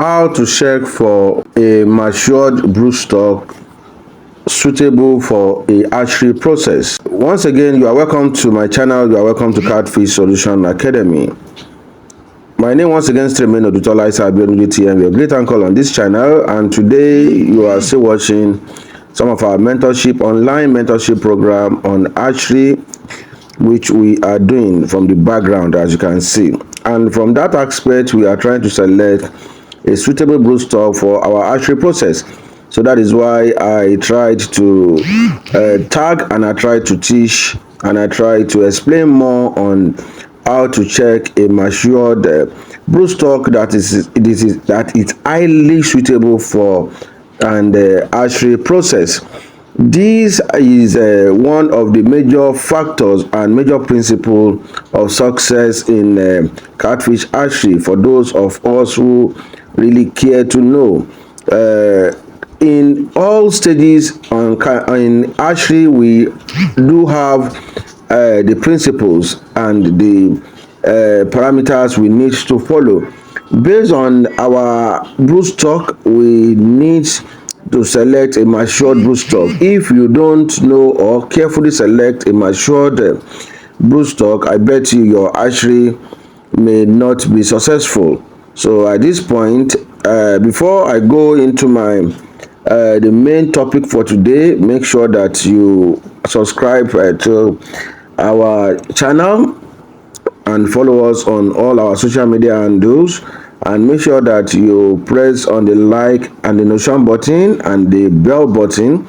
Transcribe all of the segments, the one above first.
How to check for a matured broodstock suitable for a hatchery process. Once again, you are welcome to my channel. You are welcome to Catfish Solution Academy. My name once again is Tremaine Odutola Isabionu, your great uncle on this channel, and today you are still watching some of our online mentorship program on hatchery, which we are doing from the background, as you can see. And from that aspect, we are trying to select a suitable broodstock for our hatchery process. So that is why I tried to tag, and I tried to teach, and I tried to explain more on how to check a matured broodstock that is highly suitable for an hatchery process. This is one of the major factors and major principle of success in catfish hatchery for those of us who really care to know. In all stages in hatchery, we do have the principles and the parameters we need to follow. Based on our broodstock, we need to select a matured broodstock. If you don't know or carefully select a matured broodstock, I bet you your hatchery may not be successful. So at this point, before I go into the main topic for today, make sure that you subscribe to our channel and follow us on all our social media handles, and make sure that you press on the like and the notification button and the bell button,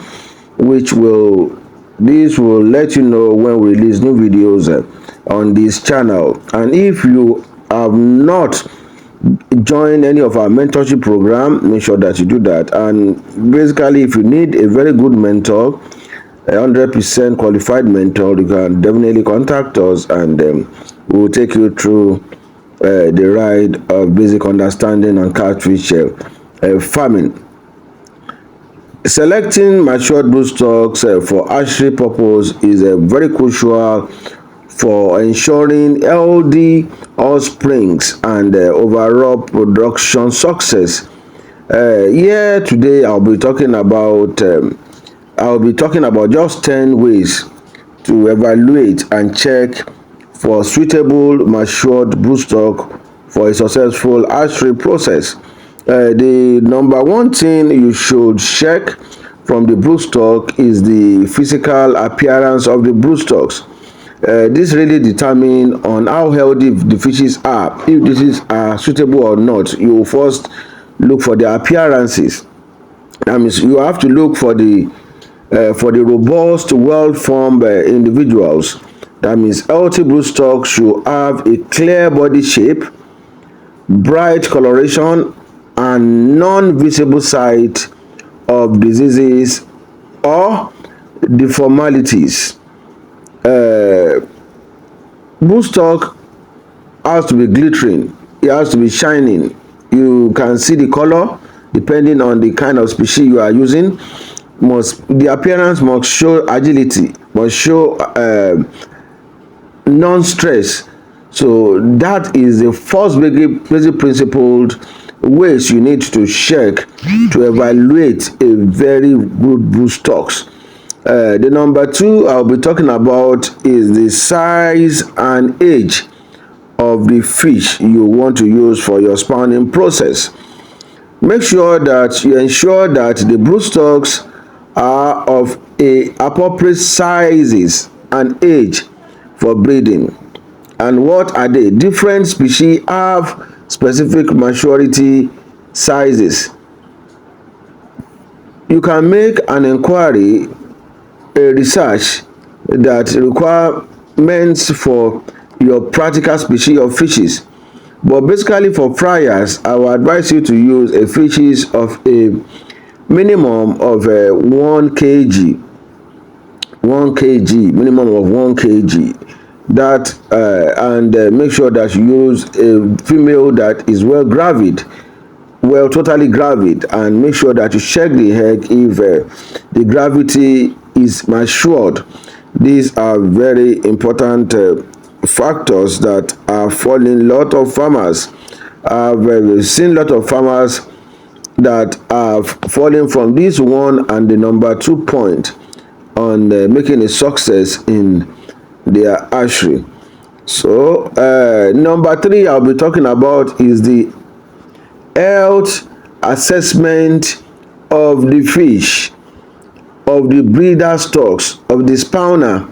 which will let you know when we release new videos on this channel. And if you have not joined any of our mentorship program, make sure that you do that. And basically, if you need a very good mentor, a 100% qualified mentor, you can definitely contact us, and we will take you through the ride of basic understanding on catfish farming. Selecting matured broodstocks for hatchery purpose is very crucial for ensuring healthy offsprings and overall production success. Here today, I'll be talking about just 10 ways to evaluate and check for suitable matured broodstock for a successful hatchery process. The number one thing you should check from the broodstock is the physical appearance of the broodstocks. This really determines on how healthy the fishes are. If the fishes are suitable or not, you first look for the appearances. That means you have to look for the robust, well-formed individuals. That means healthy broodstock should have a clear body shape, bright coloration, and non-visible site of diseases or deformalities. Broodstock has to be glittering, it has to be shining. You can see the color depending on the kind of species you are using. The appearance must show agility, must show non-stress. So that is the first basic principled ways you need to check to evaluate a very good broodstocks. The number two I'll be talking about is the size and age of the fish you want to use for your spawning process. Make sure that you ensure that the broodstocks are of appropriate sizes and age for breeding. And what are they? Different species have specific maturity sizes. You can make an inquiry, a research that requirements for your practical species of fishes. But basically, for fryers, I will advise you to use a fishes of a minimum of 1 kg, minimum of 1 kg. That and make sure that you use a female that is totally gravid, and make sure that you check the egg if the gravity is matured. These are very important factors that are falling. A lot of farmers I've seen a lot of farmers that have fallen from this one and the number 2 point on making a success in their hatchery. So number 3 I'll be talking about is the health assessment of the fish, of the breeder stocks, of the spawner.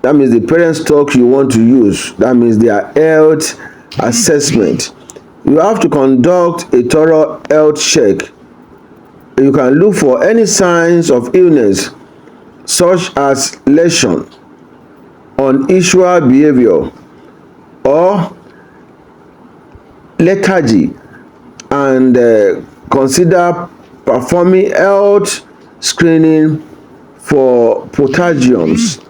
That means the parent stock you want to use. That means their health assessment. You have to conduct a thorough health check. You can look for any signs of illness such as lesion, unusual behavior, or lethargy, and consider performing health screening for pathogens.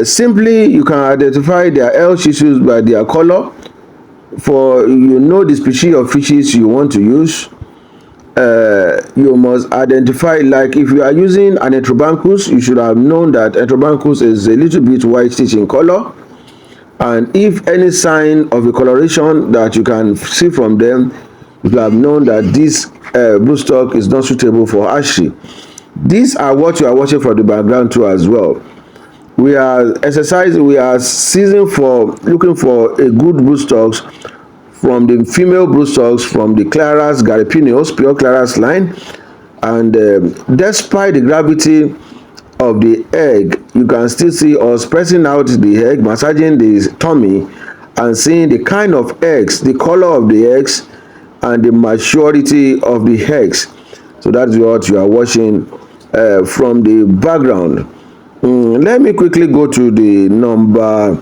Simply, you can identify their health issues by their color. For the species of fishes you want to use. You must identify, like if you are using an Enterobancus, you should have known that Enterobancus is a little bit whitish in color, and if any sign of a coloration that you can see from them, you have known that this broodstock is not suitable for hatchery. These are what you are watching from the background too as well. We are season for looking for a good broodstocks from the female broodstocks from the Claras Garipineos pure Claras line, and despite the gravity of the egg, you can still see us pressing out the egg, massaging the tummy, and seeing the kind of eggs, the color of the eggs, and the maturity of the eggs. So that's what you are watching from the background. Let me quickly go to the number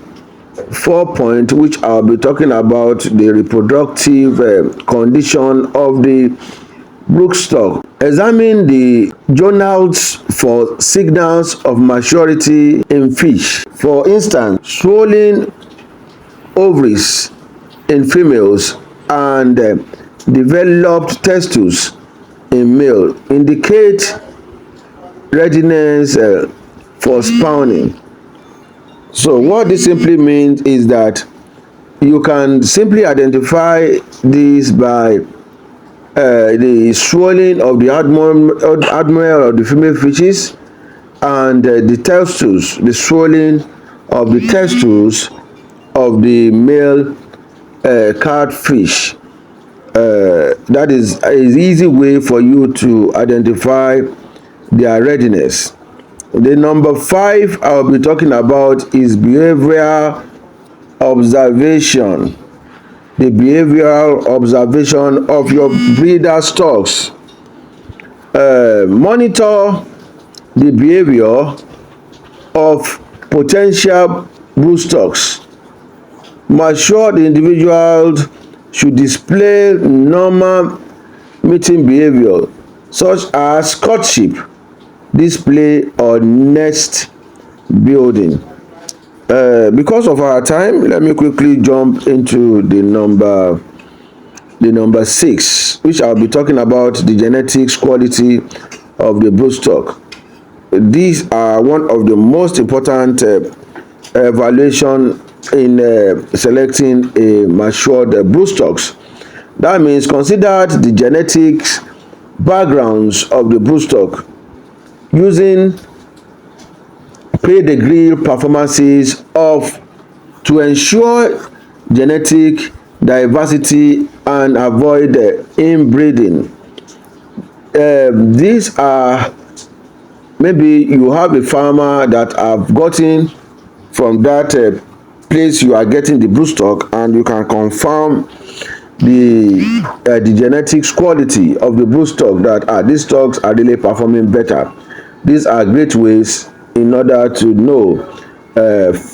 4 point, which I'll be talking about the reproductive condition of the broodstock. Examine the journals for signals of maturity in fish. For instance, swollen ovaries in females and developed testes in male indicate readiness for spawning. So what this simply means is that you can simply identify this by the swelling of the abdomen of the female fishes, and the testes, the swelling of the testes of the male catfish. That is an easy way for you to identify their readiness. The number 5 I'll be talking about is behavioral observation. The behavioral observation of your breeder stocks. Monitor the behavior of potential broodstocks. Matured individuals should display normal mating behavior such as courtship, display, or nest building. Because of our time, let me quickly jump into the number 6, which I'll be talking about the genetics quality of the broodstock. These are one of the most important evaluation in selecting a matured broodstocks. That means consider the genetics backgrounds of the broodstock using pedigree performances to ensure genetic diversity and avoid inbreeding. These are, maybe you have a farmer that have gotten from that place you are getting the broodstock, and you can confirm the genetics quality of the broodstock, that these stocks are really performing better. These are great ways in order to know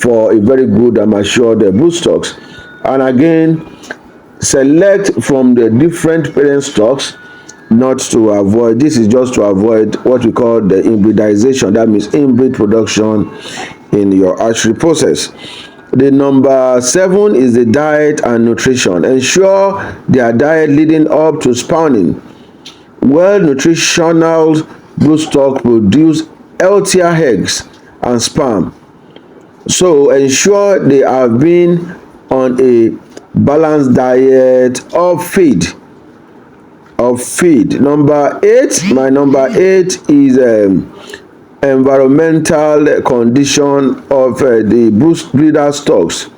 for a very good and matured broodstocks. And again, select from the different parent stocks, not to avoid, this is just to avoid what we call the inbreedization. That means inbreed production in your hatchery process. The number 7 is the diet and nutrition. Ensure their diet leading up to spawning. Well nutritional broodstock produce healthier eggs and sperm. So ensure they have been on a balanced diet of feed. Number 8, my number 8 is environmental condition of the breeder stocks.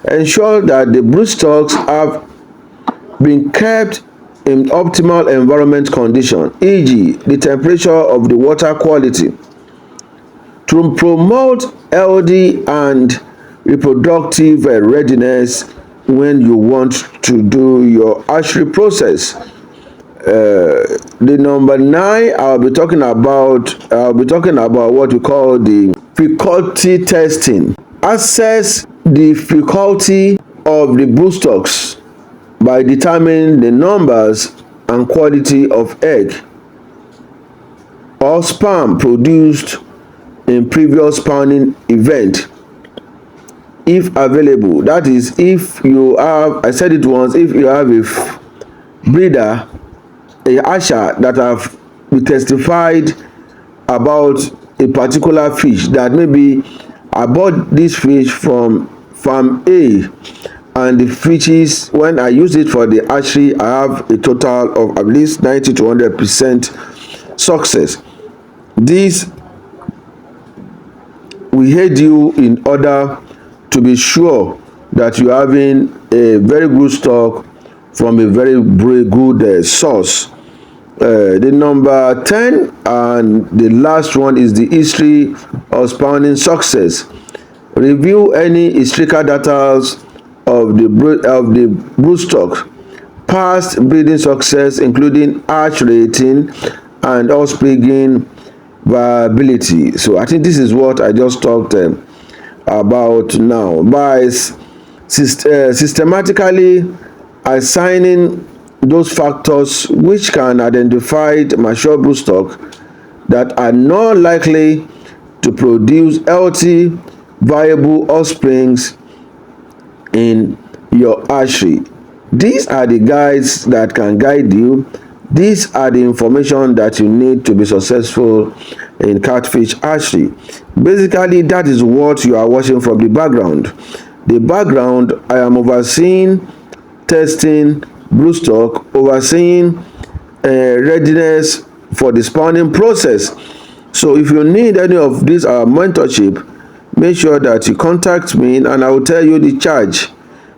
Ensure that the brood stocks have been kept in optimal environment condition, e.g. the temperature of the water quality, to promote healthy and reproductive readiness when you want to do your hatchery process. The number 9, I'll be talking about what we call the frequency testing. Assess the frequency of the broodstocks by determining the numbers and quality of egg or sperm produced in previous spawning event, if available. That is, if you have, I said it once, if you have a breeder, a hatcher that have testified about a particular fish, that maybe I bought this fish from farm A, and the fishes, when I use it for the hatchery, I have a total of at least 90 to 100% success. This will aid you in order to be sure that you are having a very good stock from a very good source. The number 10 and the last one is the history of spawning success. Review any historical data of the broodstock, past breeding success, including hatch rating and offspring viability. So I think this is what I just talked about now. By systematically assigning those factors which can identify mature broodstock that are not likely to produce healthy, viable offsprings in your hatchery. These are the guides that can guide you. These are the information that you need to be successful in catfish hatchery. Basically, that is what you are watching from the background. The background, I am overseeing testing broodstock, overseeing readiness for the spawning process. So if you need any of this mentorship, make sure that you contact me and I will tell you the charge.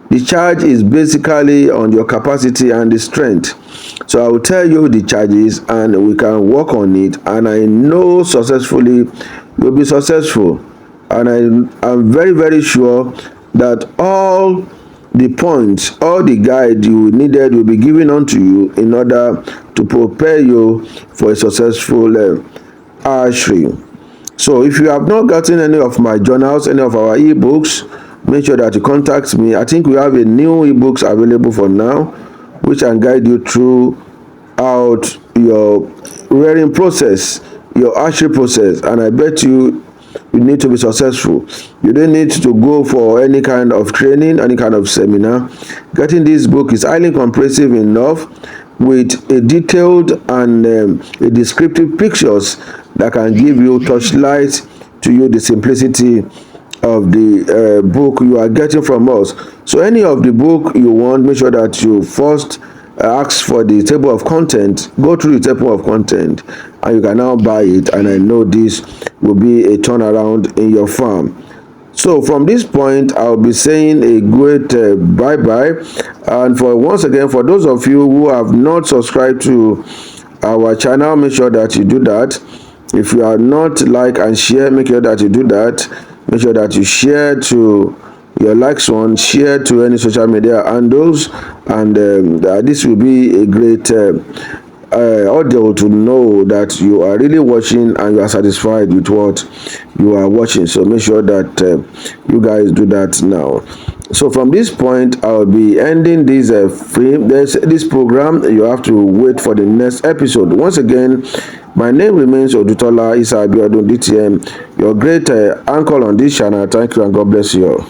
The charge is basically on your capacity and the strength. So I will tell you the charges and we can work on it, and I know successfully you'll be successful. And I'm very, very sure that all the points, all the guide you needed will be given unto you in order to prepare you for a successful hatchery. So if you have not gotten any of my journals, any of our ebooks, make sure that you contact me. I think we have a new ebooks available for now, which can guide you throughout your rearing process, your hatchery process, and I bet you need to be successful. You don't need to go for any kind of training, any kind of seminar. Getting this book is highly comprehensive enough, with a detailed and a descriptive pictures that can give you touchlight to you the simplicity of the book you are getting from us. So any of the book you want, make sure that you first ask for the table of content, go through the table of content, and you can now buy it, and I know this will be a turnaround in your farm. So from this point, I'll be saying a great bye-bye. And once again, for those of you who have not subscribed to our channel, make sure that you do that. If you are not like and share, make sure that you do that. Make sure that you share to your likes one, share to any social media handles, and this will be a great audio to know that you are really watching and you are satisfied with what you are watching. So make sure that you guys do that now. So from this point, I'll be ending this this program. You have to wait for the next episode. Once again, my name remains Odutola Isa Abiodun DTM, your great anchor on this channel. Thank you and God bless you all.